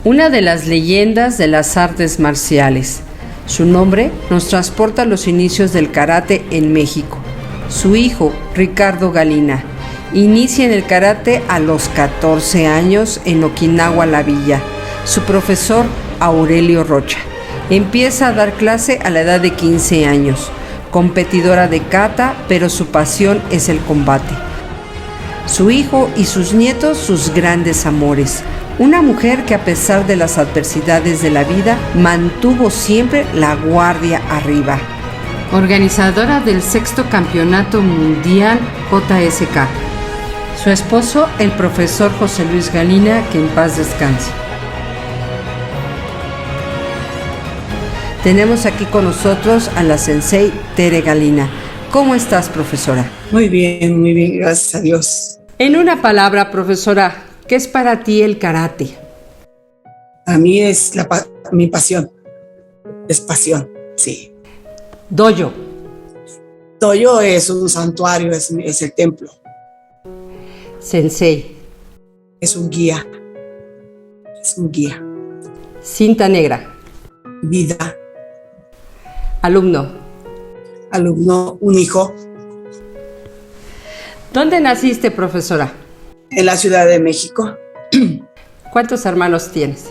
una de las leyendas de las artes marciales. Su nombre nos transporta a los inicios del karate en México. Su hijo, Ricardo Galina, inicia en el karate a los 14 años en Okinawa, La Villa. Su profesor, Aurelio Rocha, empieza a dar clase a la edad de 15 años. Competidora de kata, pero su pasión es el combate. Su hijo y sus nietos, sus grandes amores. Una mujer que, a pesar de las adversidades de la vida, mantuvo siempre la guardia arriba. Organizadora del 6º Campeonato Mundial JSK. Su esposo, el profesor José Luis Galina, que en paz descanse. Tenemos aquí con nosotros a la sensei Tere Galina. ¿Cómo estás, profesora? Muy bien, gracias a Dios. En una palabra, profesora, ¿qué es para ti el karate? A mí es mi pasión. Es pasión, sí. Dojo. Dojo es un santuario, es el templo. Sensei. Es un guía. Es un guía. Cinta negra. Vida. Alumno. Alumno, un hijo. ¿Dónde naciste, profesora? En la Ciudad de México. ¿Cuántos hermanos tienes?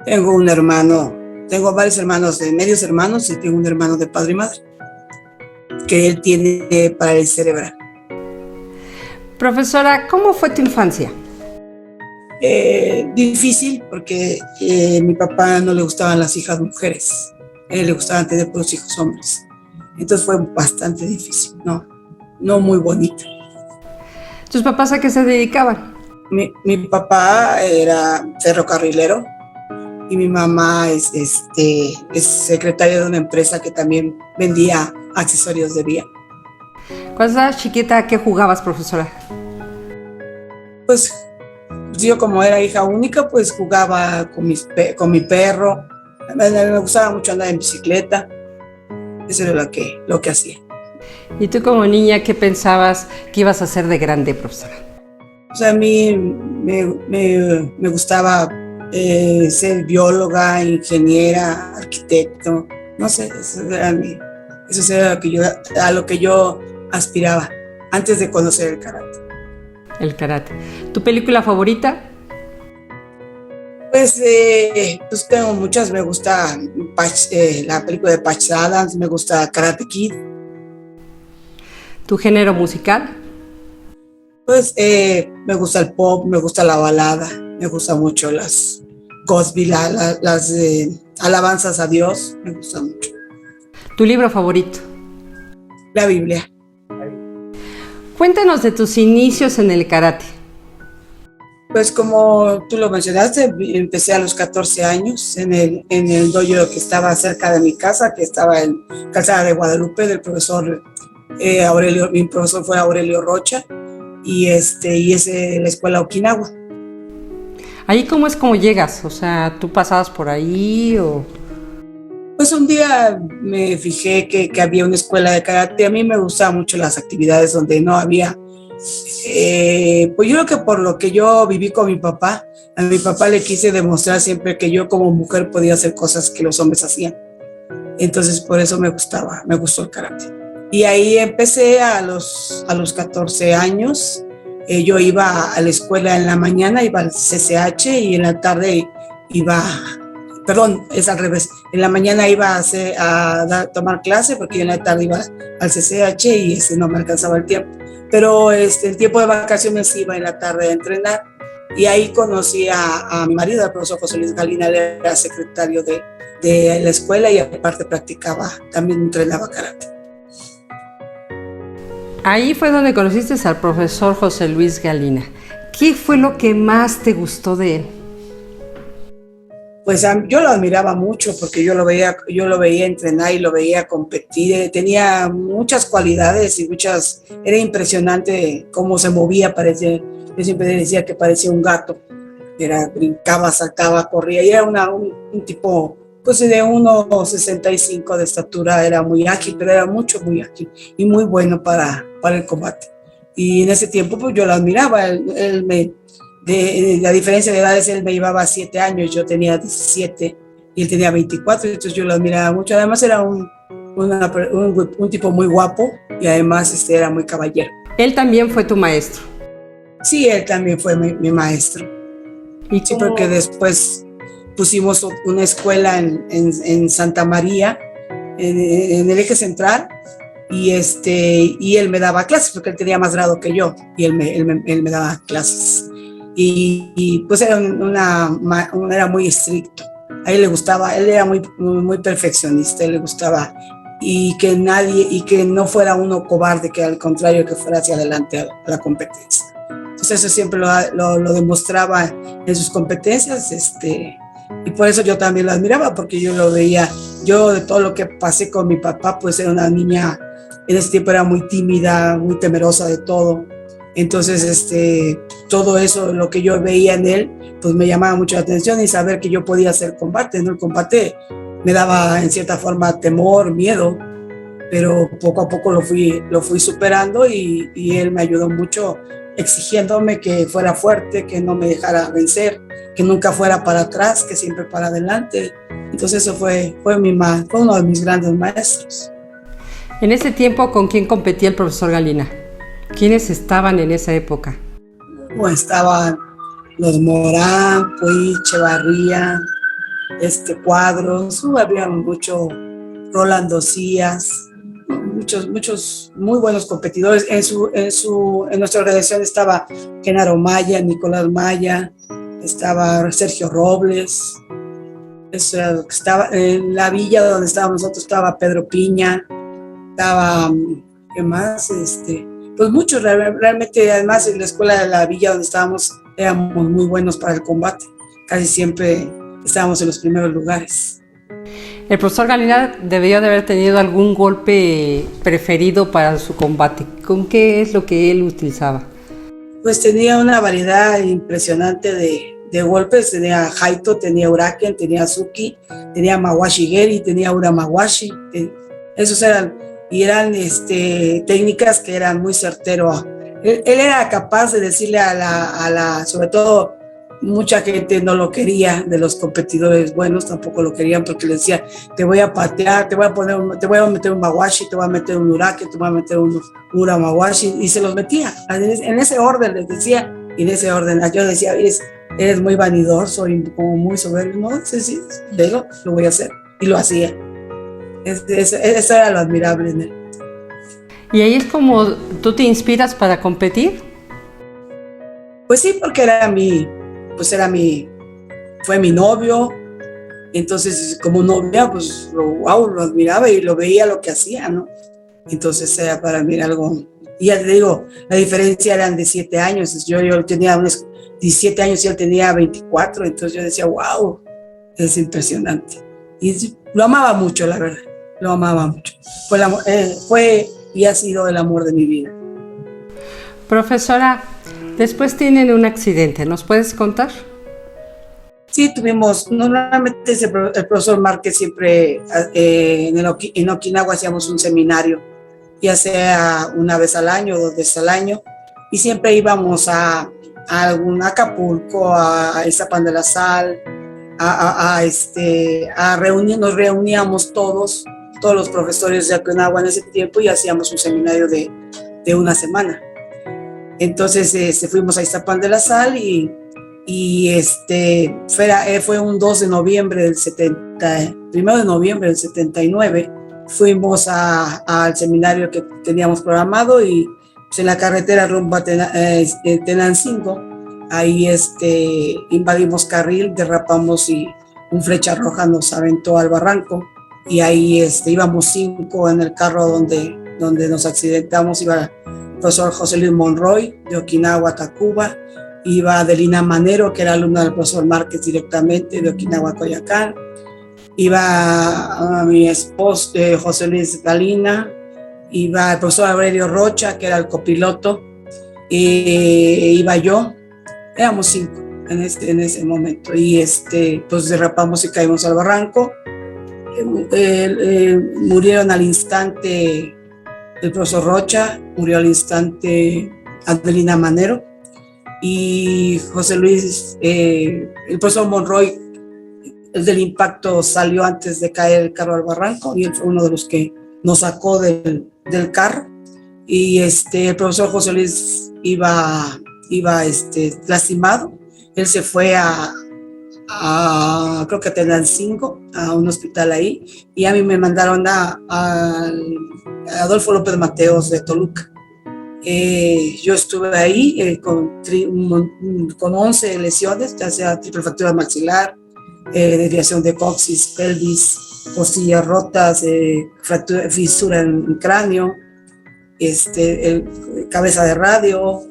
Tengo varios hermanos, medios hermanos, y tengo un hermano de padre y madre, que él tiene parálisis cerebral. Profesora, ¿cómo fue tu infancia? Difícil, porque a mi papá no le gustaban las hijas mujeres, a él le gustaban tener puros hijos hombres. Entonces fue bastante difícil, no muy bonita. ¿Tus papás a qué se dedicaban? Mi papá era ferrocarrilero y mi mamá es secretaria de una empresa que también vendía accesorios de vía. Cuando estabas chiquita, ¿a qué jugabas, profesora? Pues yo, como era hija única, pues jugaba con mi perro. Me gustaba mucho andar en bicicleta. Eso era lo que hacía. ¿Y tú, como niña, qué pensabas que ibas a hacer de grande, profesora? O sea, a mí me gustaba ser bióloga, ingeniera, arquitecto. No sé, eso era a lo que yo aspiraba antes de conocer el karate. El karate. ¿Tu película favorita? Pues tengo muchas. Me gusta la película de Patch Adams, me gusta Karate Kid. ¿Tu género musical? Pues me gusta el pop, me gusta la balada, me gusta mucho las gospel, las alabanzas a Dios, me gusta mucho. ¿Tu libro favorito? La Biblia. Cuéntanos de tus inicios en el karate. Pues como tú lo mencionaste, empecé a los 14 años en el dojo que estaba cerca de mi casa, que estaba en Calzada de Guadalupe, del profesor Aurelio. Mi profesor fue Aurelio Rocha, y es de la escuela Okinawa. ¿Ahí cómo llegas? O sea, ¿tú pasabas por ahí o...? Pues un día me fijé que había una escuela de karate. A mí me gustaban mucho las actividades donde no había. Pues yo creo que por lo que yo viví con mi papá, a mi papá le quise demostrar siempre que yo como mujer podía hacer cosas que los hombres hacían. Entonces por eso me gustó el karate. Y ahí empecé a los 14 años. Yo iba a la escuela en la mañana, iba al CCH, y en la tarde es al revés. En la mañana iba a tomar clase, porque en la tarde iba al CCH y no me alcanzaba el tiempo. Pero el tiempo de vacaciones iba en la tarde a entrenar, y ahí conocí a mi marido, el profesor José Luis Galina. Él era secretario de la escuela y aparte también entrenaba karate. Ahí fue donde conociste al profesor José Luis Galina. ¿Qué fue lo que más te gustó de él? Pues yo lo admiraba mucho, porque yo lo veía entrenar y lo veía competir. Tenía muchas cualidades era impresionante cómo se movía. Yo siempre decía que parecía un gato. Brincaba, saltaba, corría, y era un tipo pues de 1,65 de estatura. Era muy ágil, pero era muy ágil y muy bueno para el combate. Y en ese tiempo pues yo lo admiraba. Él la diferencia de edades, él me llevaba 7 años, yo tenía 17 y él tenía 24, entonces yo lo admiraba mucho. Además era un tipo muy guapo y además era muy caballero. Él también fue tu maestro. Sí, él también fue mi maestro. ¿Y sí, porque después pusimos una escuela en Santa María, en el eje central, y él me daba clases porque él tenía más grado que yo y él me daba clases. Y pues era era muy estricto. A él le gustaba, él era muy, muy perfeccionista, él le gustaba y que no fuera uno cobarde, que al contrario, que fuera hacia adelante a la competencia. Entonces eso siempre lo demostraba en sus competencias, y por eso yo también lo admiraba, porque yo lo veía, yo de todo lo que pasé con mi papá, pues era una niña, en ese tiempo era muy tímida, muy temerosa de todo. Entonces, todo eso, lo que yo veía en él, pues me llamaba mucho la atención, y saber que yo podía hacer combate, ¿no? El combate me daba en cierta forma temor, miedo, pero poco a poco lo fui superando, y él me ayudó mucho exigiéndome que fuera fuerte, que no me dejara vencer, que nunca fuera para atrás, que siempre para adelante. Entonces eso fue uno de mis grandes maestros. En ese tiempo, ¿con quién competía el profesor Galina? ¿Quiénes estaban en esa época? Bueno, estaban los Morán, Puig, Echevarría, Cuadros, había mucho, Rolando Cías, muchos muy buenos competidores. En nuestra organización estaba Genaro Maya, Nicolás Maya, estaba Sergio Robles, estaba en la villa donde estábamos nosotros, estaba Pedro Piña, estaba, ¿qué más? Pues muchos, realmente. Además en la escuela de la villa donde estábamos éramos muy buenos para el combate, casi siempre estábamos en los primeros lugares. El profesor Galina debió de haber tenido algún golpe preferido para su combate. ¿Con qué es lo que él utilizaba? Pues tenía una variedad impresionante de golpes. Tenía Haito, tenía Uraken, tenía Suki, tenía Mawashi Geri, tenía Uramawashi. Esos eran técnicas que eran muy certeros. Él era capaz de decirle sobre todo, mucha gente no lo quería, de los competidores buenos tampoco lo querían, porque le decía, te voy a patear, te voy a meter un mawashi, te voy a meter un urake, te voy a meter un uramawashi, y se los metía en ese orden, les decía, y en ese orden yo decía, eres muy vanidoso y como muy soberbio. No, sí, lo voy a hacer, y lo hacía. Eso era lo admirable en él. ¿Y ahí es como tú te inspiras para competir? Pues sí, porque fue mi novio. Entonces, como novia, pues lo admiraba y lo veía lo que hacía, ¿no? Entonces era para mí algo. Y ya te digo, la diferencia eran de 7 años. Yo tenía unos 17 años y él tenía 24. Entonces yo decía, wow, es impresionante. Y lo amaba mucho, la verdad. Lo amaba mucho. Fue y ha sido el amor de mi vida. Profesora, después tienen un accidente. ¿Nos puedes contar? Sí, normalmente el profesor Márquez siempre en Okinawa hacíamos un seminario, ya sea una vez al año, 2 veces al año, y siempre íbamos a Acapulco, a Iztapan de la Sal, nos reuníamos todos los profesores de Okinawa en ese tiempo, y hacíamos un seminario de una semana. Entonces fuimos a Iztapan de la Sal y fue un 2 de noviembre del 1 de noviembre del 79, fuimos al seminario que teníamos programado, y pues, en la carretera rumbo a Tenancingo, ahí invadimos carril, derrapamos y un flecha roja nos aventó al barranco, y ahí íbamos 5 en el carro donde nos accidentamos. Iba el profesor José Luis Monroy de Okinawa, Tacuba, iba Adelina Manero, que era alumna del profesor Márquez directamente, de Okinawa, Coyoacán, iba mi esposo José Luis Galina, iba el profesor Aurelio Rocha, que era el copiloto, iba yo. Éramos 5 en ese momento, y pues derrapamos y caímos al barranco. Murieron al instante el profesor Rocha, murió al instante Adelina Manero, y José Luis, el profesor Monroy, el del impacto, salió antes de caer el carro al barranco y él fue uno de los que nos sacó del carro. Y el profesor José Luis iba lastimado. Él se fue creo que a Tenancingo, a un hospital ahí, y a mí me mandaron a Adolfo López Mateos de Toluca. Yo estuve ahí con 11 lesiones, ya sea triple fractura maxilar, desviación de coxis, pelvis, costillas rotas, fisura en el cráneo, cabeza de radio,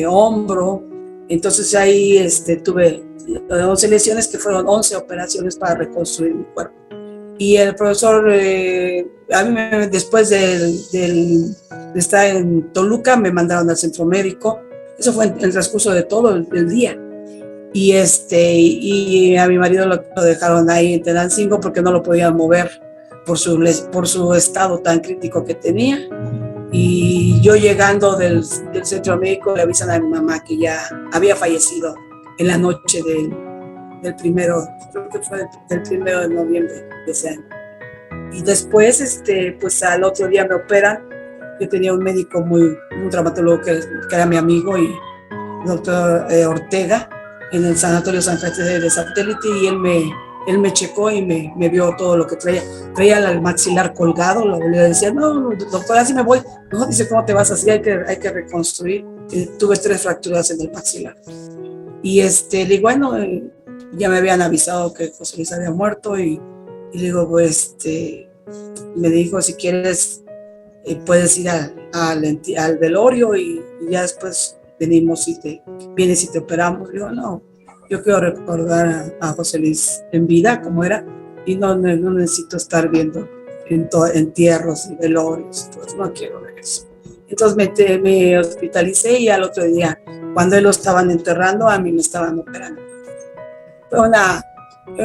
hombro. Entonces ahí tuve 11 lesiones, que fueron 11 operaciones para reconstruir mi cuerpo. Y el profesor, a mí después de estar en Toluca, me mandaron al centro médico. Eso fue en el transcurso de todo el día. Y a mi marido lo dejaron ahí en Tenancingo porque no lo podían mover por su estado tan crítico que tenía. Y yo llegando del centro médico, le avisan a mi mamá que ya había fallecido en la noche del primero, creo que fue del 1 de noviembre de ese año. Y después, pues al otro día me operan. Yo tenía un médico un traumatólogo que era mi amigo, y el doctor Ortega, en el Sanatorio San José de Satélite, y él me checó y me vio todo lo que traía. Traía el maxilar colgado, le decía, no, doctor, así me voy. No, dice, ¿cómo te vas así? Hay que reconstruir. Tuve 3 fracturas en el maxilar. Y le digo, bueno, ya me habían avisado que José Luis había muerto, y le digo, pues, me dijo, si quieres, puedes ir al velorio y ya después vienes y te operamos. Le digo, no, yo quiero recordar a José Luis en vida como era, y no necesito estar viendo entierros y velorios, entonces no quiero ver eso. Entonces me hospitalicé, y al otro día, cuando él lo estaban enterrando, a mí me estaban operando. Fue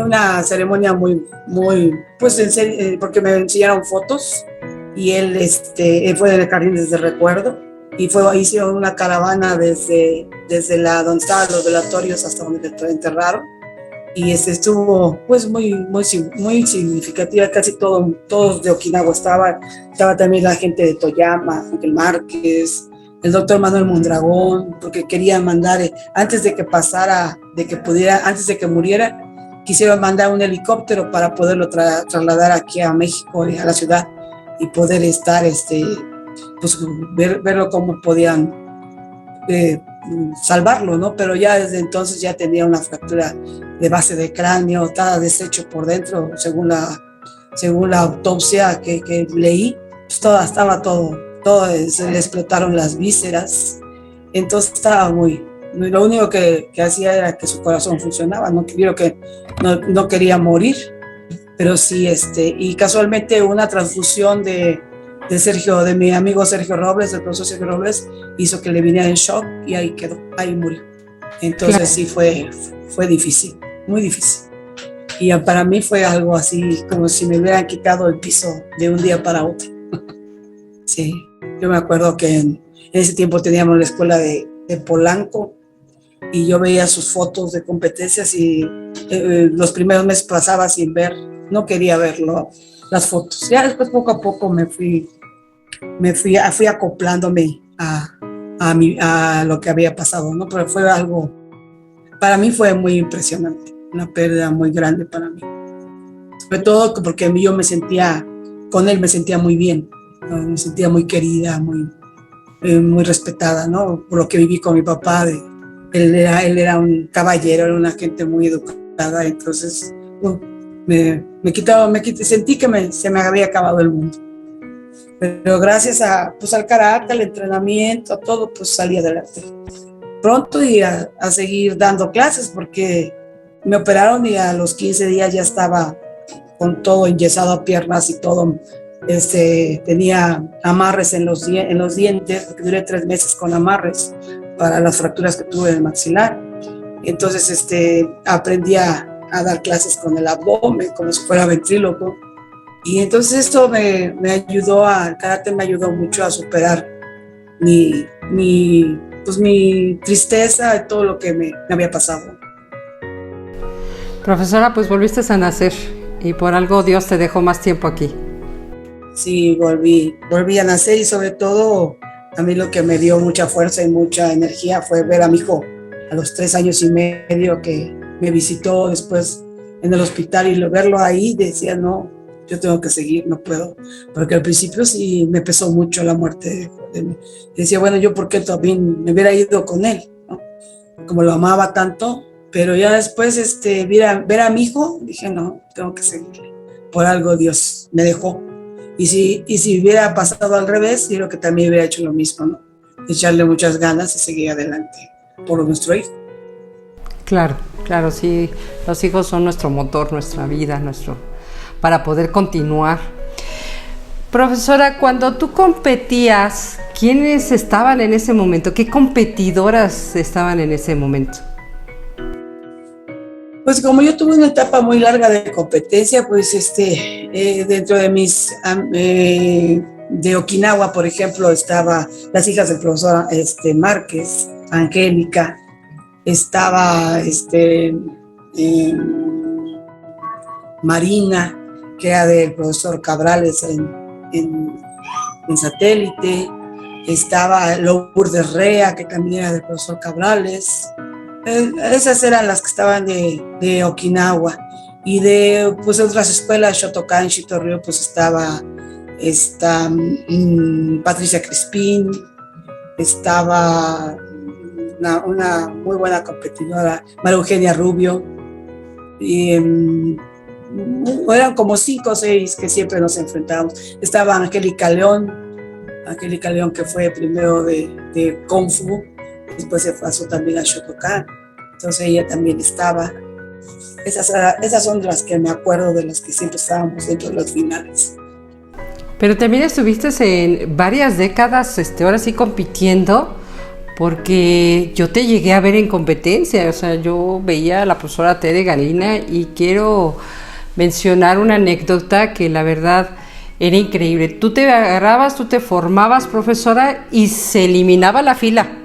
una ceremonia muy, muy, pues en serio, porque me enseñaron fotos, y él fue en el jardín desde recuerdo, y hicieron una caravana desde donde estaban los velatorios hasta donde lo enterraron, y estuvo pues muy, muy, muy significativa. Casi todos de Okinawa estaba también la gente de Toyama, Ángel Márquez, el doctor Manuel Mondragón, porque querían mandar, antes de que muriera, quisieron mandar un helicóptero para poderlo trasladar aquí a México, a la ciudad, y poder estar, pues verlo cómo podían salvarlo, ¿no? Pero ya desde entonces ya tenía una fractura de base de cráneo, estaba deshecho por dentro, según la autopsia que leí, pues estaba todo, se le explotaron las vísceras. Entonces estaba lo único que hacía era que su corazón funcionaba, no quería morir, pero sí, y casualmente una transfusión de mi amigo Sergio Robles, el profesor Sergio Robles, hizo que le viniera en shock, y ahí quedó, ahí murió. Entonces claro. Sí fue difícil, muy difícil. Y para mí fue algo así como si me hubieran quitado el piso de un día para otro. Sí, yo me acuerdo que en ese tiempo teníamos la escuela de Polanco, y yo veía sus fotos de competencias, y los primeros meses pasaba sin ver, no quería verlo, las fotos. Ya después, poco a poco, fui acoplándome a lo que había pasado, ¿no? Pero fue algo, para mí fue muy impresionante, una pérdida muy grande para mí. Sobre todo porque yo con él me sentía muy bien, ¿no? Me sentía muy querida, muy respetada, ¿no? Por lo que viví con mi papá. Él era un caballero, era una gente muy educada, entonces sentí que se me había acabado el mundo. Pero gracias al carácter, al entrenamiento, a todo, pues salí adelante. Pronto, y a seguir dando clases, porque me operaron y a los 15 días ya estaba con todo enyesado a piernas y todo. Tenía amarres en los dientes, porque duré 3 meses con amarres para las fracturas que tuve en el maxilar. Entonces aprendí a dar clases con el abdomen, como si fuera ventríloco. Y entonces esto el karate me ayudó mucho a superar mi pues mi tristeza de todo lo que me había pasado. Profesora, pues volviste a nacer y por algo Dios te dejó más tiempo aquí. Sí, volví a nacer, y sobre todo a mí lo que me dio mucha fuerza y mucha energía fue ver a mi hijo a los 3 años y medio, que me visitó después en el hospital, y verlo ahí decía, no, yo tengo que seguir, no puedo, porque al principio sí me pesó mucho la muerte decía, bueno, yo por qué también me hubiera ido con él, ¿no? Como lo amaba tanto, pero ya después ver a mi hijo, dije, no, tengo que seguirle, por algo Dios me dejó. Y si hubiera pasado al revés, yo creo que también hubiera hecho lo mismo, ¿no? Echarle muchas ganas y seguir adelante por nuestro hijo. Claro, claro, sí, los hijos son nuestro motor, nuestra vida, para poder continuar. Profesora, cuando tú competías, ¿quiénes estaban en ese momento? ¿Qué competidoras estaban en ese momento? Pues como yo tuve una etapa muy larga de competencia, pues dentro de de Okinawa, por ejemplo, estaba las hijas del profesor Márquez, Angélica, estaba Marina, que era del profesor Cabrales en Satélite, estaba Lourdes Rea, que también era del profesor Cabrales. Esas eran las que estaban de Okinawa. Y de pues otras escuelas, Shotokan, Shitoryu, pues estaba Patricia Crispín, estaba una muy buena competidora, María Eugenia Rubio, y eran como 5 o 6 que siempre nos enfrentábamos. Estaba Angélica León, que fue primero de Kung Fu, después se pasó también a Shotokan, entonces ella también estaba. Esas son las que me acuerdo, de las que siempre estábamos dentro de los finales. Pero también estuviste en varias décadas, ahora sí compitiendo, porque yo te llegué a ver en competencia, o sea, yo veía a la profesora Tere Galina, y quiero mencionar una anécdota que la verdad era increíble. Tú te agarrabas, tú te formabas, profesora, y se eliminaba la fila.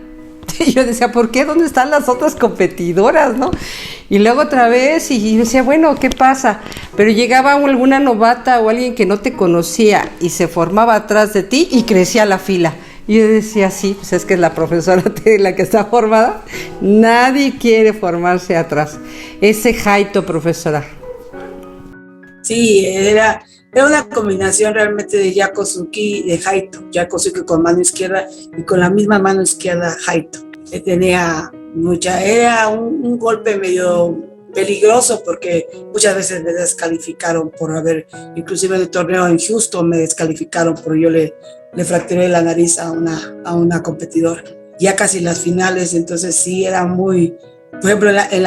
Y yo decía, ¿por qué? ¿Dónde están las otras competidoras, no? Y luego otra vez, y decía, bueno, ¿qué pasa? Pero llegaba alguna novata o alguien que no te conocía y se formaba atrás de ti y crecía la fila. Y yo decía, sí, pues es que es la profesora la que está formada. Nadie quiere formarse atrás. Ese jaito, profesora. Sí, era una combinación realmente de Yakosuki y de Haito. Yakosuki con mano izquierda y con la misma mano izquierda Haito. Era un golpe medio peligroso, porque muchas veces me descalificaron por inclusive en el torneo en Houston me descalificaron porque yo le fracturé la nariz a una competidora. Ya casi las finales, entonces sí era muy, por ejemplo en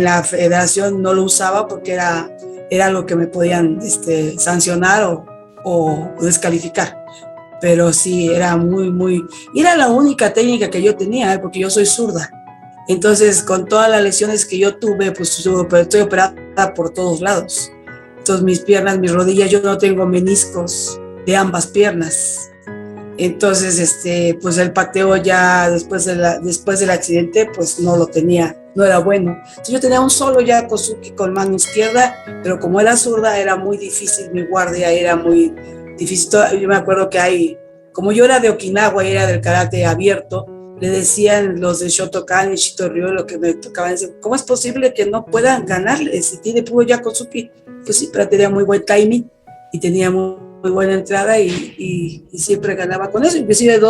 la federación no lo usaba porque era lo que me podían sancionar o descalificar. Pero sí, era y era la única técnica que yo tenía, porque yo soy zurda. Entonces, con todas las lesiones que yo tuve, pues estoy operada por todos lados. Entonces, mis piernas, mis rodillas, yo no tengo meniscos de ambas piernas. Entonces, pues el pateo ya después del accidente, pues no lo tenía, no era bueno. Entonces, yo tenía un solo Yakosuki con mano izquierda, pero como era zurda, era muy difícil, mi guardia era muy difícil. Yo me acuerdo que como yo era de Okinawa y era del karate abierto, le decían los de Shotokan y Shitoryu, lo que me tocaban decir, ¿cómo es posible que no puedan ganarle si tiene puro Yakosuki? Pues sí, pero tenía muy buen timing y tenía muy buena entrada y siempre ganaba con eso. Inclusive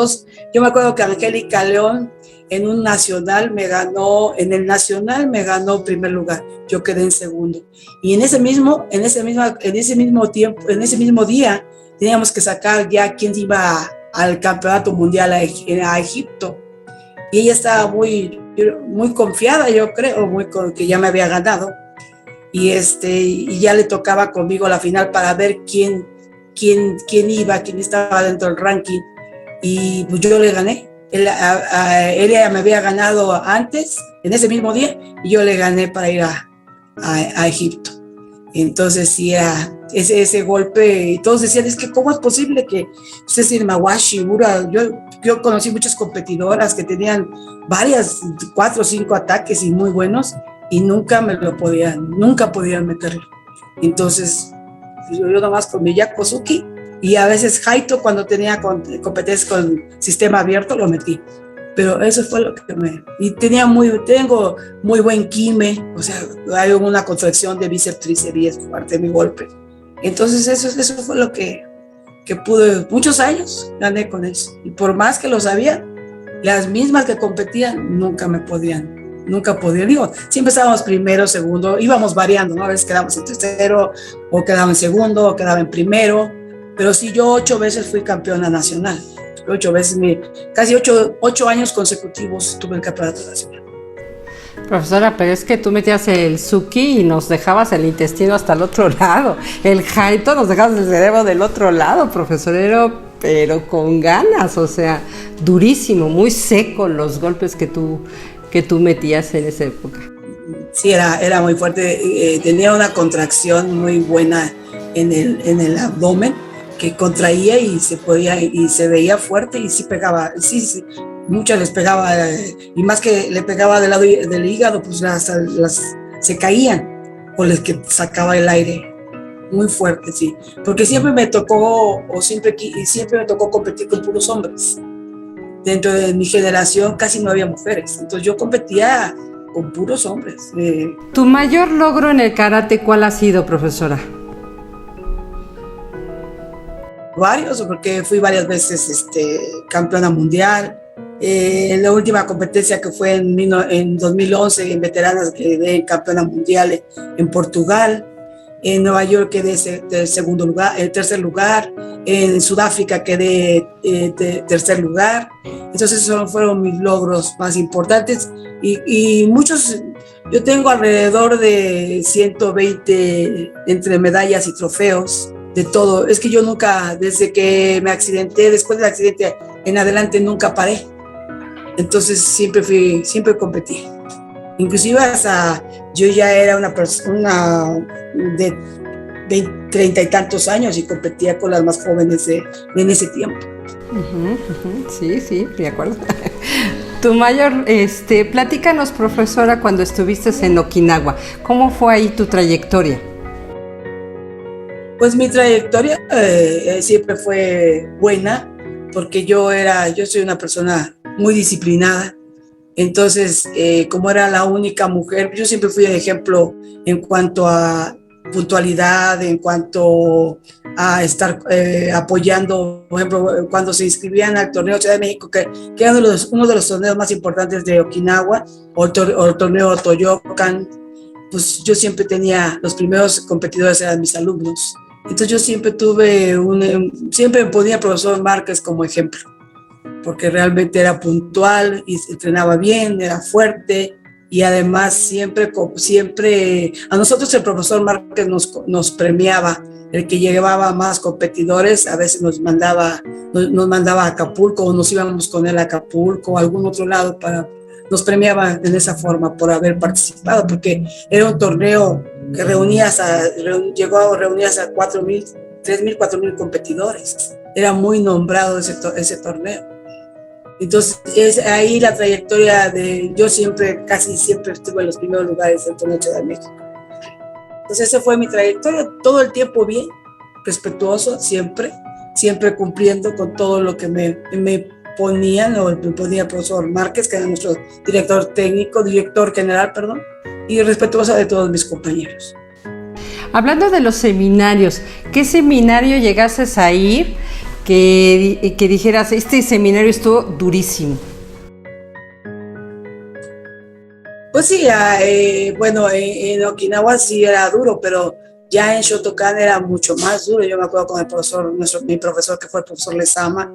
yo me acuerdo que Angélica León en el nacional me ganó primer lugar, yo quedé en segundo. Y en ese mismo día teníamos que sacar ya quién iba al campeonato mundial a Egipto. Y ella estaba muy confiada, yo creo, que ya me había ganado. Y ya le tocaba conmigo la final para ver quién estaba dentro del ranking. Y pues yo le gané. Ella me había ganado antes, en ese mismo día, y yo le gané para ir a Egipto. Entonces sí, ese golpe, y todos decían, es que ¿cómo es posible que usted es Mawashi, Ura? Yo conocí muchas competidoras que tenían varias, 4 o 5 ataques y muy buenos, y nunca podían meterlo. Entonces, yo nomás con Miyako Suzuki, y a veces Haito cuando tenía competencias con sistema abierto lo metí. Pero eso fue lo que y tengo muy buen kime, o sea, hay una contracción de bíceps, tríceps y es parte de mi golpe. Entonces eso fue lo que pude, muchos años gané con eso. Y por más que lo sabía, las mismas que competían nunca podían, digo, siempre estábamos primero, segundo, íbamos variando, ¿no? A veces quedábamos en tercero, o quedaba en segundo, o quedaba en primero, pero sí, yo 8 veces fui campeona nacional. 8 veces, casi 8 años consecutivos tuve el campeonato nacional. Profesora, pero es que tú metías el Suki y nos dejabas el intestino hasta el otro lado. El Haito nos dejabas el cerebro del otro lado, profesorero, pero con ganas, o sea, durísimo, muy seco los golpes que tú metías en esa época. Sí, era muy fuerte, tenía una contracción muy buena en el abdomen, que contraía y se veía fuerte y sí pegaba, sí, muchas les pegaba, y más que le pegaba del lado del hígado, pues se caían, o les que sacaba el aire muy fuerte, sí, porque siempre me tocó competir con puros hombres. Dentro de mi generación casi no había mujeres, entonces yo competía con puros hombres. ¿Tu mayor logro en el karate cuál ha sido, profesora? Varios, porque fui varias veces campeona mundial. En la última competencia que fue en 2011 en veteranas quedé campeona mundial en Portugal. En Nueva York quedé tercer lugar. En Sudáfrica quedé tercer lugar. Entonces esos fueron mis logros más importantes y muchos. Yo tengo alrededor de 120 entre medallas y trofeos de todo. Es que yo nunca, desde que me accidenté, después del accidente en adelante, nunca paré. Entonces siempre competí. Inclusive hasta yo ya era una persona de 30 y tantos años y competía con las más jóvenes en ese tiempo. Sí, me acuerdo. Tu mayor, platícanos, profesora, cuando estuviste en Okinawa, ¿cómo fue ahí tu trayectoria? Pues mi trayectoria siempre fue buena, porque yo soy una persona muy disciplinada. Entonces, como era la única mujer, yo siempre fui el ejemplo en cuanto a puntualidad, en cuanto a estar apoyando, por ejemplo, cuando se inscribían al torneo Ciudad de México, que era uno de los torneos más importantes de Okinawa, o el torneo Toyokan, pues yo siempre tenía, los primeros competidores eran mis alumnos. Entonces yo siempre siempre me ponía al profesor Márquez como ejemplo, porque realmente era puntual y entrenaba bien, era fuerte, y además siempre a nosotros el profesor Márquez nos premiaba. El que llevaba más competidores a veces nos mandaba a Acapulco, o nos íbamos con él a Acapulco o a algún otro lado, nos premiaba en esa forma por haber participado, porque era un torneo que llegó a reunir a 4,000, 3,000, 4,000 competidores. Era muy nombrado ese torneo. Entonces, es ahí la trayectoria yo casi siempre estuve en los primeros lugares del torneo de México. Entonces, esa fue mi trayectoria, todo el tiempo bien, respetuoso, siempre cumpliendo con todo lo que me ponían, o me ponía el profesor Márquez, que era nuestro director general, y respetuosa de todos mis compañeros. Hablando de los seminarios, ¿qué seminario llegaste a ir que dijeras, este seminario estuvo durísimo? Pues sí, bueno, en Okinawa sí era duro, pero ya en Shotokan era mucho más duro. Yo me acuerdo con mi profesor, que fue el profesor Lezama,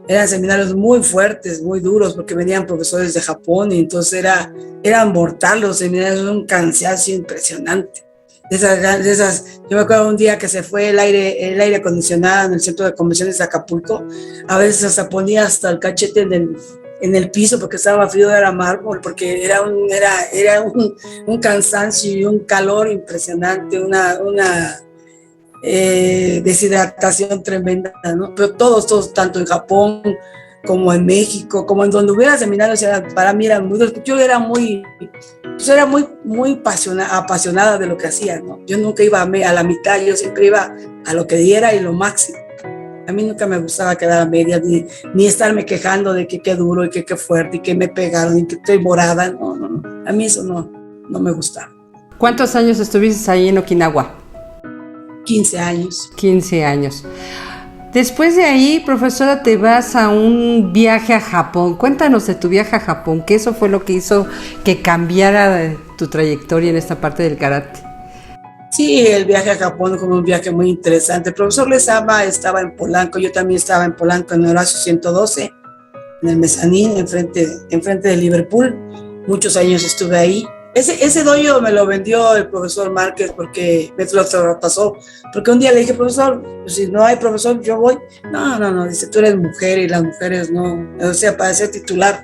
eran seminarios muy fuertes, muy duros, porque venían profesores de Japón, y entonces eran mortales los seminarios, un cansancio impresionante. De esas, yo me acuerdo un día que se fue el aire acondicionado en el centro de convenciones de Acapulco, a veces hasta ponía hasta el cachete en el piso porque estaba frío, era mármol, porque era un cansancio y un calor impresionante, deshidratación tremenda, ¿no? Pero todos, tanto en Japón como en México, como en donde hubiera seminarios, para mí eran yo era muy apasionada de lo que hacía, ¿no? Yo nunca iba a la mitad, yo siempre iba a lo que diera y lo máximo. A mí nunca me gustaba quedar a medias, ni estarme quejando de que qué duro y que qué fuerte y que me pegaron y que estoy morada. No. A mí eso no me gustaba. ¿Cuántos años estuviste ahí en Okinawa? 15 años. 15 años. Después de ahí, profesora, te vas a un viaje a Japón. Cuéntanos de tu viaje a Japón, que eso fue lo que hizo que cambiara tu trayectoria en esta parte del karate. Sí, el viaje a Japón fue un viaje muy interesante. El profesor Lezama estaba en Polanco, yo también estaba en Polanco, en Horacio 112, en el mezanín, enfrente de Liverpool. Muchos años estuve ahí. Ese dojo me lo vendió el profesor Márquez porque me lo pasó. Porque un día le dije, profesor, si no hay profesor, yo voy. No, dice, tú eres mujer y las mujeres no. O sea, para ser titular,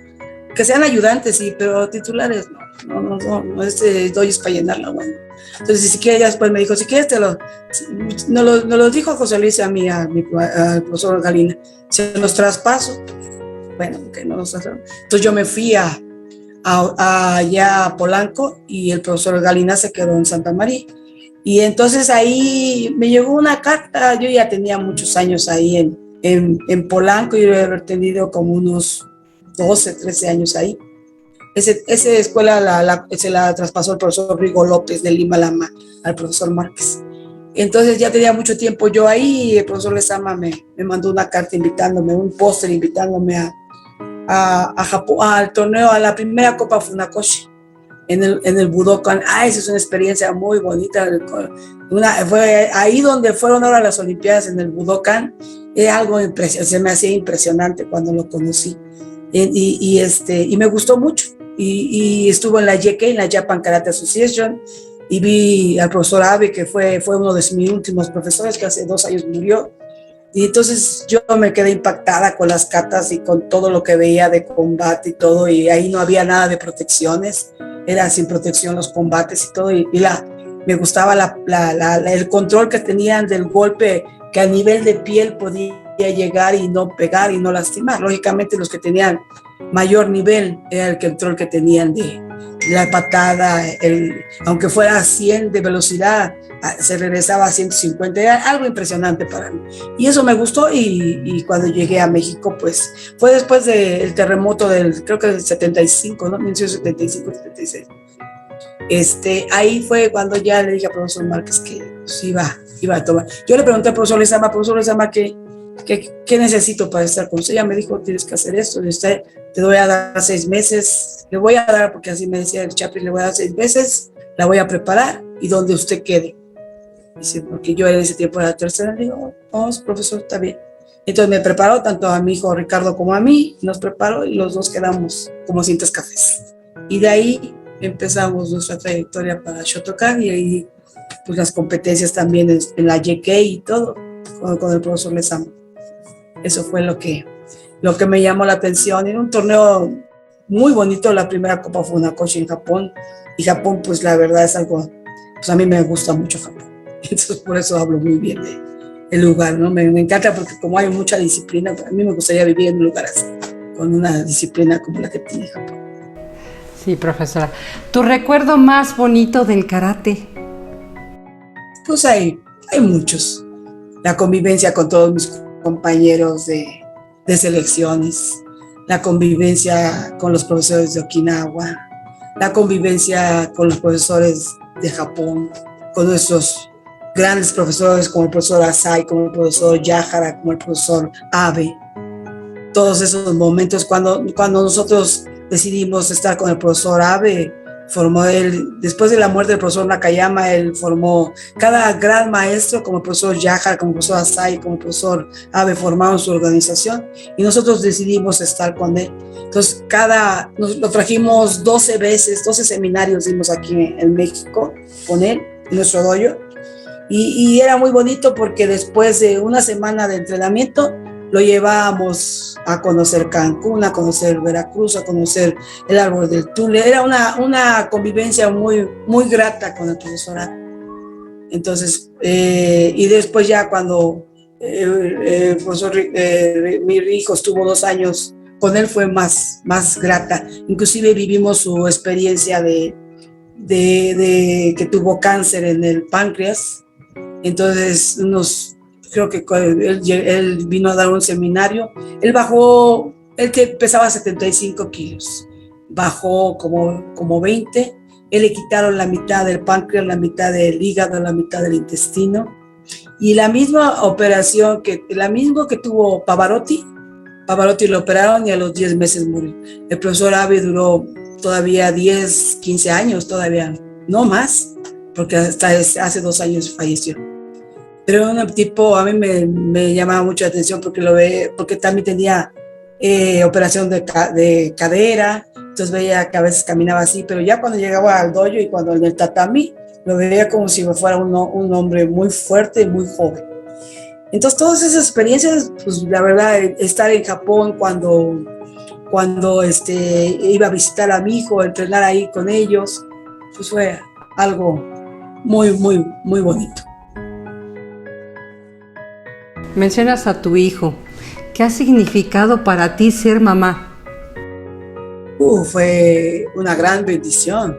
que sean ayudantes, sí, pero titulares no, este dojo es para llenarlo, bueno. Entonces, si quieres, después me dijo, si quieres, nos lo dijo José Luis a mí, al profesor Galina, se los traspaso. Bueno, que no los traspaso. Entonces yo me fui allá a Polanco y el profesor Galina se quedó en Santa María. Y entonces ahí me llegó una carta, yo ya tenía muchos años ahí en Polanco, y yo he tenido como unos 12, 13 años ahí. Esa escuela se la traspasó el profesor Rigo López de Lima Lama al profesor Márquez. Entonces ya tenía mucho tiempo yo ahí, y el profesor Lezama me mandó una carta invitándome, un póster invitándome a Japón, al torneo, a la primera Copa Funakoshi en el Budokan. Esa es una experiencia muy bonita. Fue ahí donde fueron ahora las Olimpiadas, en el Budokan. Era algo impresionante, se me hacía impresionante cuando lo conocí. Y me gustó mucho. Y estuvo en la JK, en la Japan Karate Association, y vi al profesor Abe, que fue uno de mis últimos profesores, que hace 2 años murió. Y entonces yo me quedé impactada con las katas y con todo lo que veía de combate y todo, y ahí no había nada de protecciones, era sin protección los combates y todo, me gustaba el control que tenían del golpe, que a nivel de piel podía llegar y no pegar y no lastimar. Lógicamente los que tenían mayor nivel era el control que tenían de la patada, aunque fuera a 100 de velocidad, se regresaba a 150, era algo impresionante para mí. Y eso me gustó, y cuando llegué a México, pues fue después del terremoto creo que del 75, ¿no? 1975-76. Ahí fue cuando ya le dije al profesor Márquez que pues, iba a tomar. Yo le pregunté al profesor Lezama, ¿qué necesito para estar con usted? Ella me dijo, tienes que hacer esto, te voy a dar 6 meses, le voy a dar, porque así me decía el Chapri, le voy a dar 6 meses, la voy a preparar y donde usted quede. Dice, porque yo en ese tiempo era tercera, le digo, vamos, profesor, está bien. Entonces me preparó tanto a mi hijo Ricardo como a mí, nos preparó y los dos quedamos como cintas cafés. Y de ahí empezamos nuestra trayectoria para Shotokan, y ahí pues las competencias también en la JK y todo, con el profesor Lezama. Eso fue lo que me llamó la atención. Era un torneo muy bonito, la primera Copa Funakoshi en Japón, y Japón pues la verdad es algo, pues a mí me gusta mucho Japón, entonces por eso hablo muy bien del lugar, ¿no? Me encanta porque como hay mucha disciplina, a mí me gustaría vivir en un lugar así, con una disciplina como la que tiene Japón. Sí, profesora. ¿Tu recuerdo más bonito del karate? Pues hay muchos. La convivencia con todos mis compañeros de selecciones, la convivencia con los profesores de Okinawa, la convivencia con los profesores de Japón, con nuestros grandes profesores como el profesor Asai, como el profesor Yahara, como el profesor Abe. Todos esos momentos cuando nosotros decidimos estar con el profesor Abe, después de la muerte del profesor Nakayama, él formó cada gran maestro, como el profesor Yahara, como el profesor Asai, como el profesor Abe, formaron su organización, y nosotros decidimos estar con él. Entonces lo trajimos 12 seminarios dimos aquí en México con él, en nuestro dojo, y era muy bonito porque después de una semana de entrenamiento lo llevábamos a conocer Cancún, a conocer Veracruz, a conocer el árbol del Tule. Era una convivencia muy, muy grata con el profesor. Entonces, y después ya cuando el profesor, mi hijo estuvo 2 años con él, fue más grata. Inclusive vivimos su experiencia de que tuvo cáncer en el páncreas. Entonces, creo que él vino a dar un seminario. Él que pesaba 75 kilos, bajó como 20. Él le quitaron la mitad del páncreas, la mitad del hígado, la mitad del intestino. Y la misma operación, la misma que tuvo Pavarotti lo operaron y a los 10 meses murió. El profesor Abe duró todavía 10, 15 años, todavía, no más, porque hasta hace 2 años falleció. Pero un tipo, a mí me llamaba mucho la atención porque también tenía operación de cadera, entonces veía que a veces caminaba así, pero ya cuando llegaba al dojo y cuando en el tatami, lo veía como si fuera un hombre muy fuerte y muy joven. Entonces todas esas experiencias, pues la verdad, estar en Japón cuando iba a visitar a mi hijo, entrenar ahí con ellos, pues fue algo muy, muy, muy bonito. Mencionas a tu hijo. ¿Qué ha significado para ti ser mamá? Fue una gran bendición,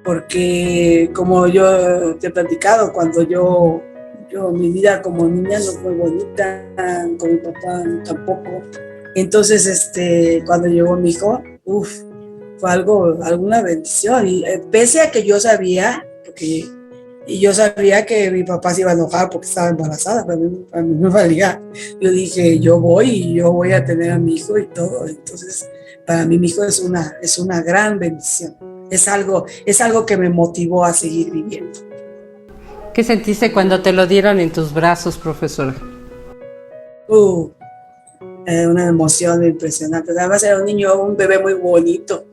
porque como yo te he platicado, cuando mi vida como niña no fue bonita, con mi papá tampoco. Entonces, cuando llegó mi hijo, fue alguna bendición. Y pese a que yo sabía que mi papá se iba a enojar porque estaba embarazada, pero a mí me valía. Yo dije, yo voy a tener a mi hijo y todo. Entonces, para mí mi hijo es una gran bendición. Es algo que me motivó a seguir viviendo. ¿Qué sentiste cuando te lo dieron en tus brazos, profesora? Una emoción impresionante. Además era un bebé muy bonito.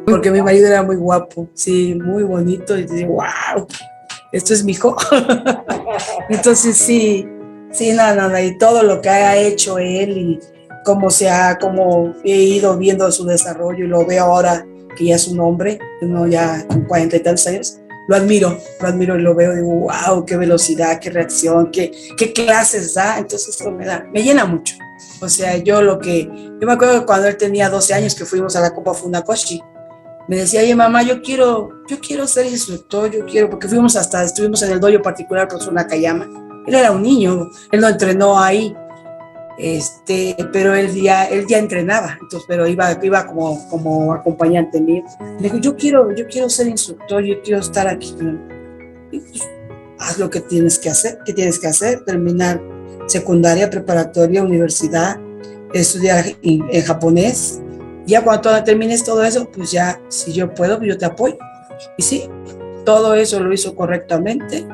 Porque mi marido era muy guapo, sí, muy bonito, y dije, wow, esto es mi hijo. Entonces sí, no, y todo lo que ha hecho él y cómo he ido viendo su desarrollo y lo veo ahora que ya es un hombre, uno ya con 40 y tantos años, lo admiro y lo veo y digo, wow, qué velocidad, qué reacción, qué clases da. Entonces esto me llena mucho. O sea, yo me acuerdo que cuando él tenía 12 años que fuimos a la Copa Funakoshi, me decía, oye mamá, yo quiero ser instructor, porque estuvimos en el dojo particular del profesor Nakayama. Él era un niño, él no entrenó ahí, pero él ya entrenaba, entonces, pero iba como acompañante mío. Le digo, yo quiero ser instructor, yo quiero estar aquí. Y pues, haz lo que tienes que hacer. ¿Qué tienes que hacer? Terminar secundaria, preparatoria, universidad, estudiar en japonés. Ya cuando termines todo eso, pues ya, si yo puedo, yo te apoyo. Y sí, todo eso lo hizo correctamente,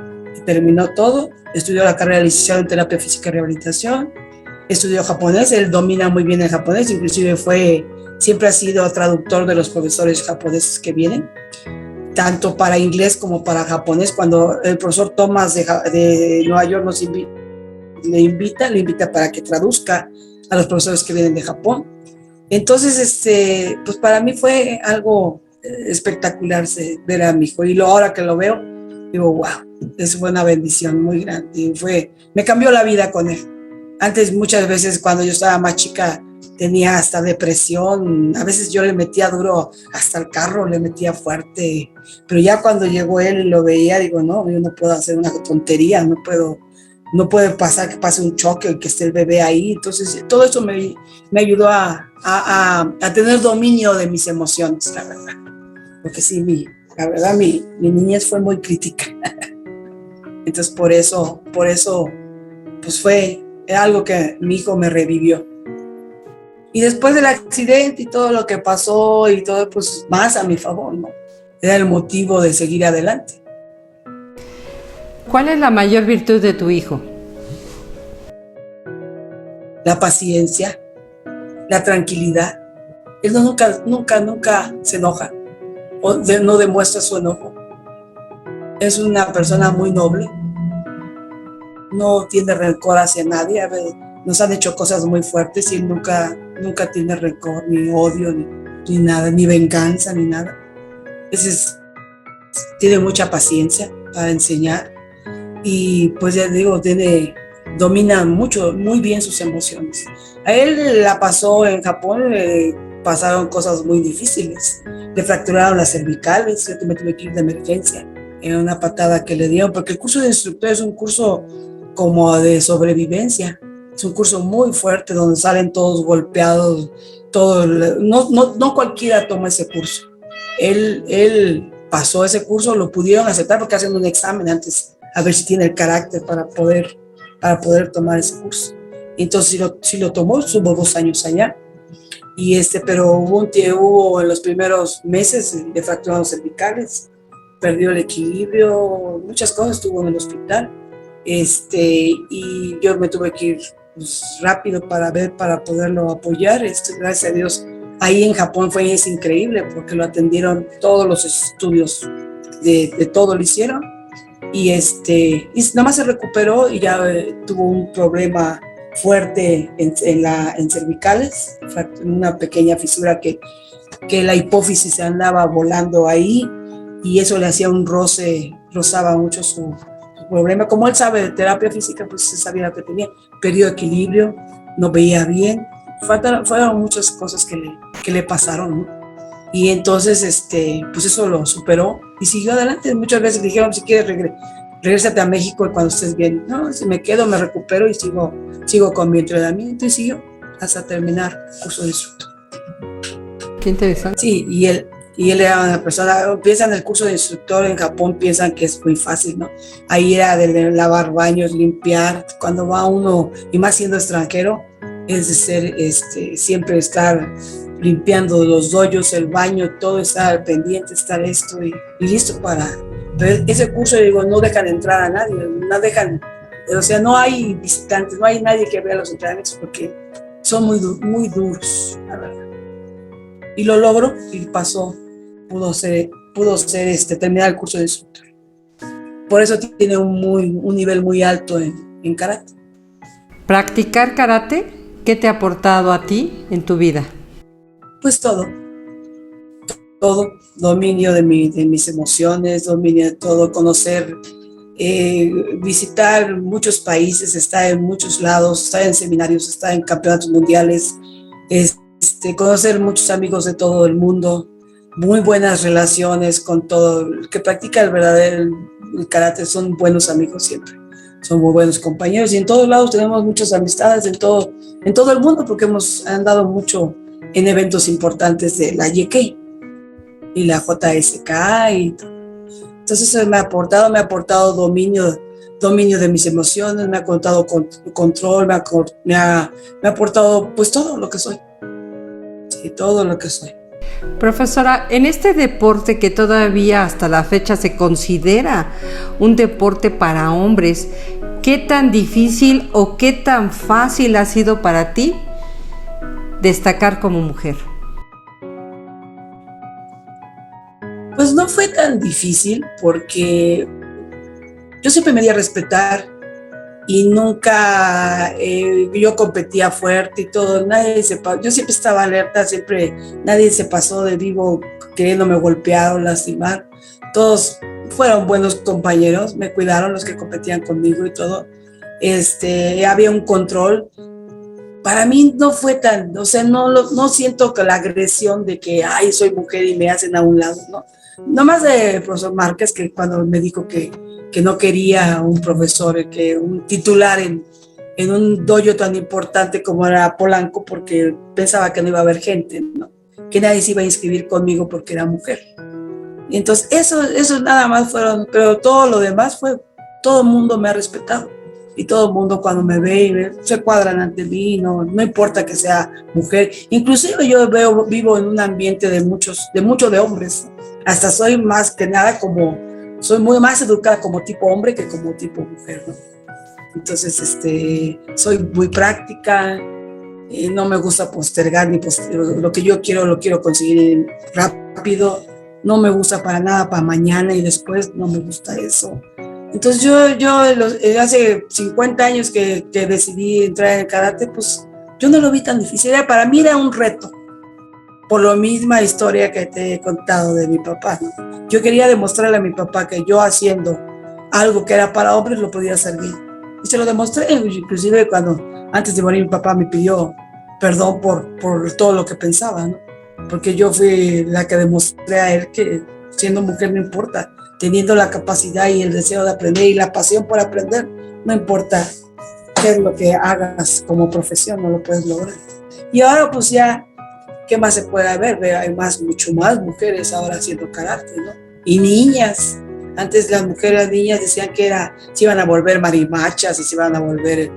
terminó todo, estudió la carrera de licenciado en terapia física y rehabilitación, estudió japonés, él domina muy bien el japonés, inclusive siempre ha sido traductor de los profesores japoneses que vienen, tanto para inglés como para japonés. Cuando el profesor Thomas de Nueva York le invita para que traduzca a los profesores que vienen de Japón. Entonces, pues para mí fue algo espectacular ver a mi hijo, y ahora que lo veo, digo, wow, es una bendición muy grande, y me cambió la vida con él. Antes, muchas veces, cuando yo estaba más chica, tenía hasta depresión, a veces yo le metía duro hasta el carro, le metía fuerte, pero ya cuando llegó él y lo veía, digo, no, yo no puedo hacer una tontería, no puede pasar que pase un choque y que esté el bebé ahí. Entonces todo eso me ayudó a tener dominio de mis emociones, la verdad, porque sí, la verdad mi niñez fue muy crítica. Entonces por eso pues fue algo que mi hijo me revivió. Y después del accidente y todo lo que pasó y todo, pues más a mi favor, ¿no? Era el motivo de seguir adelante. ¿Cuál es la mayor virtud de tu hijo? La paciencia, la tranquilidad. Él nunca se enoja o no demuestra su enojo. Es una persona muy noble, no tiene rencor hacia nadie. A veces nos han hecho cosas muy fuertes y él nunca tiene rencor, ni odio, ni nada, ni venganza, ni nada. Tiene mucha paciencia para enseñar. Y pues ya digo, domina mucho, muy bien sus emociones. A él la pasó en Japón, pasaron cosas muy difíciles. Le fracturaron las cervicales, yo me tuve que ir de emergencia en una patada que le dieron, porque el curso de instructor es un curso como de sobrevivencia. Es un curso muy fuerte donde salen todos golpeados, no cualquiera toma ese curso. Él pasó ese curso, lo pudieron aceptar porque hacen un examen antes a ver si tiene el carácter para poder tomar ese curso. Entonces sí lo tomó, estuvo 2 años allá. Pero hubo en los primeros meses de fracturados cervicales, perdió el equilibrio, muchas cosas, estuvo en el hospital. Y yo me tuve que ir pues, rápido para poderlo apoyar. Gracias a Dios, ahí en Japón es increíble porque lo atendieron, todos los estudios de todo lo hicieron. Y nada más se recuperó y ya tuvo un problema fuerte en cervicales, una pequeña fisura que la hipófisis se andaba volando ahí y eso le hacía un rozaba mucho su problema. Como él sabe de terapia física, pues se sabía lo que tenía, perdió equilibrio, no veía bien, fueron muchas cosas que le pasaron, ¿no? Y entonces, pues eso lo superó y siguió adelante. Muchas veces le dijeron, si quieres, regrésate a México y cuando estés bien. No, si me quedo, me recupero y sigo con mi entrenamiento y siguió hasta terminar el curso de instructor. Qué interesante. Sí, y él era una persona, piensan el curso de instructor en Japón, piensan que es muy fácil, ¿no? Ahí era de lavar baños, limpiar, cuando va uno, y más siendo extranjero, es de ser, siempre estar limpiando los dojos, el baño, todo, estar pendiente, estar esto y listo pero ese curso, digo, no dejan entrar a nadie, no dejan, o sea, no hay visitantes, no hay nadie que vea los entrenamientos porque son muy duros, la verdad. Y lo logró y pudo ser terminar el curso de instructor. Por eso tiene un nivel muy alto en karate. ¿Practicar karate qué te ha aportado a ti en tu vida? Pues todo, dominio de mis emociones, dominio de todo, conocer, visitar muchos países, estar en muchos lados, estar en seminarios, estar en campeonatos mundiales, conocer muchos amigos de todo el mundo, muy buenas relaciones con todo, el que practica el karate son buenos amigos siempre, son muy buenos compañeros y en todos lados tenemos muchas amistades en todo el mundo porque hemos andado mucho en eventos importantes de la YK y la JSK y todo. Entonces eso me ha aportado dominio de mis emociones, me ha aportado control, me ha aportado pues todo lo que soy. Sí, todo lo que soy. Profesora, en este deporte que todavía hasta la fecha se considera un deporte para hombres, ¿qué tan difícil o qué tan fácil ha sido para ti destacar como mujer? Pues no fue tan difícil porque yo siempre me di a respetar y nunca yo competía fuerte y todo, yo siempre estaba alerta, nadie se pasó de vivo queriéndome golpear o lastimar, todos fueron buenos compañeros, me cuidaron los que competían conmigo y todo, había un control. Para mí no fue tan, o sea, no siento que la agresión de que, ay, soy mujer y me hacen a un lado, ¿no? Nomás de profesor Márquez, que cuando me dijo que no quería un profesor, que un titular en un dojo tan importante como era Polanco, porque pensaba que no iba a haber gente, ¿no? Que nadie se iba a inscribir conmigo porque era mujer. Y entonces eso nada más fueron, pero todo lo demás todo el mundo me ha respetado. Y todo el mundo cuando me ve se cuadran ante mí, no importa que sea mujer. Inclusive yo vivo en un ambiente de hombres. Hasta soy más que nada soy muy más educada como tipo hombre que como tipo mujer, ¿no? Entonces, soy muy práctica, no me gusta postergar lo que yo quiero, lo quiero conseguir rápido. No me gusta para nada para mañana y después, no me gusta eso. Entonces yo hace 50 años que decidí entrar en el karate, pues yo no lo vi tan difícil. Para mí era un reto, por la misma historia que te he contado de mi papá, ¿no? Yo quería demostrarle a mi papá que yo haciendo algo que era para hombres lo podía hacer bien. Y se lo demostré, inclusive cuando antes de morir mi papá me pidió perdón por todo lo que pensaba, ¿no? Porque yo fui la que demostré a él que siendo mujer no importa, teniendo la capacidad y el deseo de aprender y la pasión por aprender, no importa qué es lo que hagas como profesión, no lo puedes lograr. Y ahora pues ya, ¿qué más se puede ver? Hay mucho más mujeres ahora haciendo karate, ¿no? Y niñas. Antes las mujeres, niñas decían que se iban a volver marimachas y se iban a volver,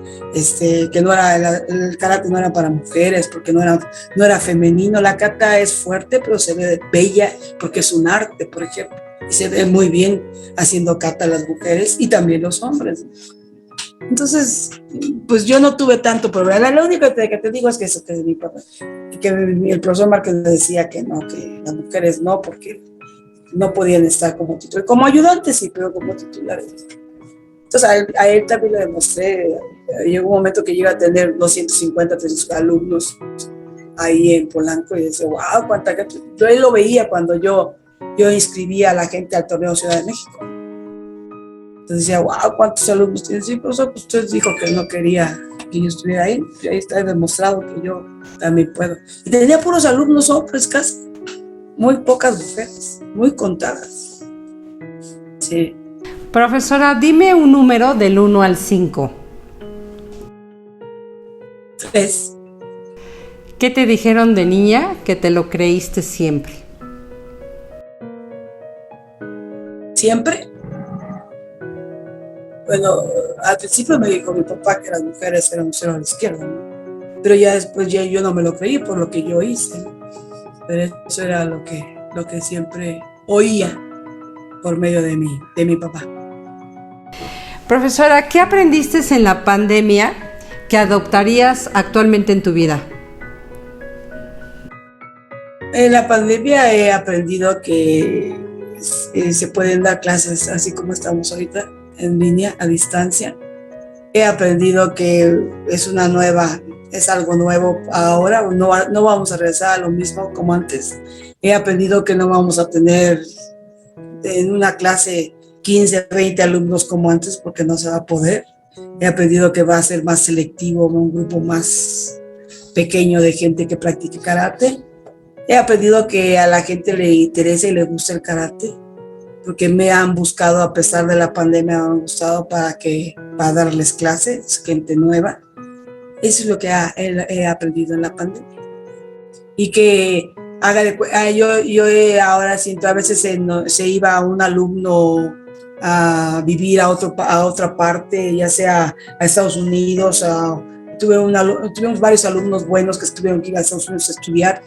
que no era, el karate no era para mujeres porque no era femenino. La kata es fuerte, pero se ve bella porque es un arte, por ejemplo. Y se ve muy bien haciendo kata las mujeres y también los hombres. Entonces, pues yo no tuve tanto problema. Lo único que te digo es que eso que mi papá, que el profesor Márquez decía que no, que las mujeres no, porque no podían estar como titulares. Como ayudantes sí, pero como titulares. Entonces a él también le demostré. Llegó un momento que llega a tener 250, 300 alumnos ahí en Polanco y decía, wow, cuánta gente. Yo ahí lo veía cuando yo inscribía a la gente al torneo Ciudad de México. Entonces decía, wow, ¿cuántos alumnos tienes? Sí, profesor, pues usted dijo que no quería que yo estuviera ahí. Y ahí está demostrado que yo también puedo. Y tenía puros alumnos hombres casi. Muy pocas mujeres, muy contadas. Sí. Profesora, dime un número del 1 al 5. 3. ¿Qué te dijeron de niña que te lo creíste siempre? ¿Siempre? Bueno, al principio me dijo mi papá que las mujeres eran un cero a la izquierda, ¿no? Pero ya después yo no me lo creí por lo que yo hice, ¿no? Pero eso era lo que siempre oía por medio de mi papá. Profesora, ¿qué aprendiste en la pandemia que adoptarías actualmente en tu vida? En la pandemia he aprendido que se pueden dar clases así como estamos ahorita, en línea, a distancia. He aprendido que es algo nuevo ahora, no vamos a regresar a lo mismo como antes. He aprendido que no vamos a tener en una clase 15, 20 alumnos como antes porque no se va a poder. He aprendido que va a ser más selectivo, un grupo más pequeño de gente que practique karate. He aprendido que a la gente le interesa y le gusta el karate, porque me han buscado, a pesar de la pandemia, me han buscado para darles clases, gente nueva. Eso es lo que he aprendido en la pandemia. Y que yo ahora siento, a veces se iba un alumno a vivir a otra parte, ya sea a Estados Unidos. Tuvimos varios alumnos buenos que estuvieron aquí a Estados Unidos a estudiar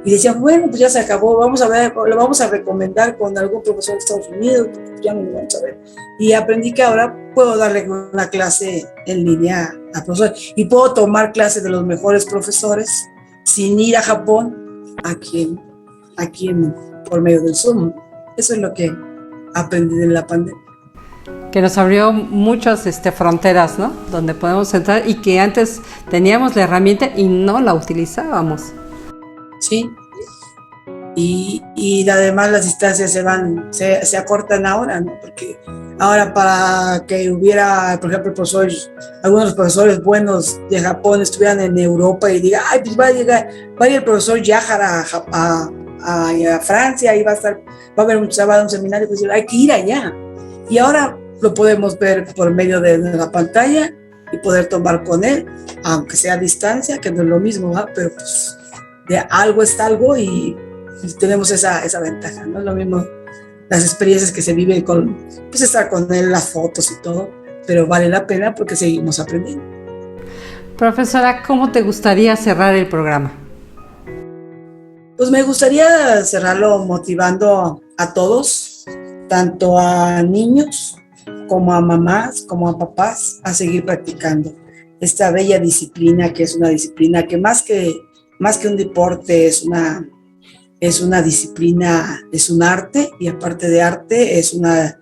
y decían, bueno, pues ya se acabó, vamos a ver, lo vamos a recomendar con algún profesor de Estados Unidos, porque ya no lo vamos a ver. Y aprendí que ahora puedo darle una clase en línea a profesores y puedo tomar clases de los mejores profesores sin ir a Japón, aquí por medio del Zoom. Eso es lo que aprendí en la pandemia. Que nos abrió muchas fronteras, ¿no? Donde podemos entrar y que antes teníamos la herramienta y no la utilizábamos. Sí. Y además las distancias se acortan ahora, ¿no? Porque ahora para que hubiera, por ejemplo, algunos profesores buenos de Japón estuvieran en Europa y digan, ay, pues va a ir el profesor Yahar a Francia y va a haber un seminario, pues hay que ir allá. Y ahora lo podemos ver por medio de la pantalla y poder tomar con él, aunque sea a distancia, que no es lo mismo, ¿no? Pero pues de algo está algo y tenemos esa ventaja, ¿no? Lo mismo las experiencias que se viven pues estar con él, las fotos y todo, pero vale la pena porque seguimos aprendiendo. Profesora, ¿cómo te gustaría cerrar el programa? Pues me gustaría cerrarlo motivando a todos, tanto a niños como a mamás, como a papás, a seguir practicando esta bella disciplina, que es una disciplina que más que un deporte es una disciplina, es un arte, y aparte de arte es una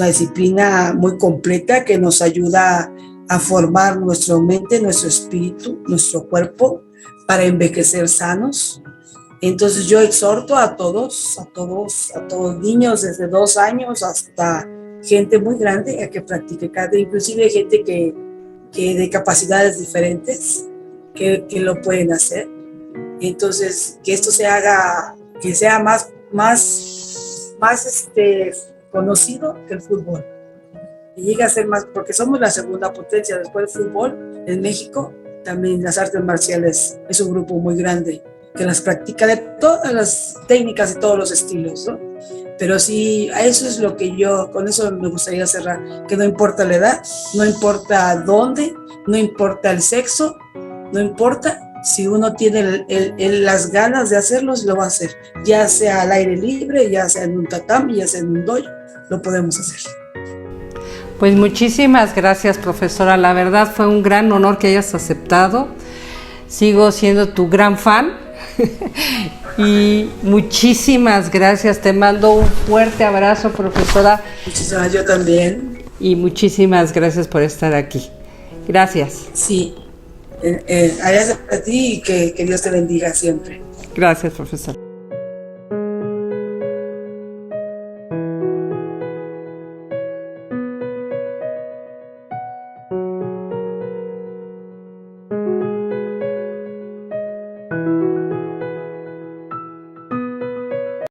disciplina muy completa que nos ayuda a formar nuestra mente, nuestro espíritu, nuestro cuerpo para envejecer sanos. Entonces yo exhorto a todos niños desde 2 años hasta gente muy grande a que practique karate, inclusive gente que de capacidades diferentes que lo pueden hacer. Entonces, que esto se haga, que sea más conocido que el fútbol. Y llegue a ser más, porque somos la segunda potencia después del fútbol en México. También las artes marciales es un grupo muy grande que las practica de todas las técnicas y todos los estilos, ¿no? Pero sí, a eso es lo que con eso me gustaría cerrar, que no importa la edad, no importa dónde, no importa el sexo, no importa, si uno tiene las ganas de hacerlo, lo va a hacer, ya sea al aire libre, ya sea en un tatami, ya sea en un dojo, lo podemos hacer. Pues muchísimas gracias, profesora, la verdad fue un gran honor que hayas aceptado, sigo siendo tu gran fan. Y muchísimas gracias, te mando un fuerte abrazo, profesora. Muchísimas, yo también. Y muchísimas gracias por estar aquí. Gracias. Sí, gracias a ti y que Dios te bendiga siempre. Gracias, profesora.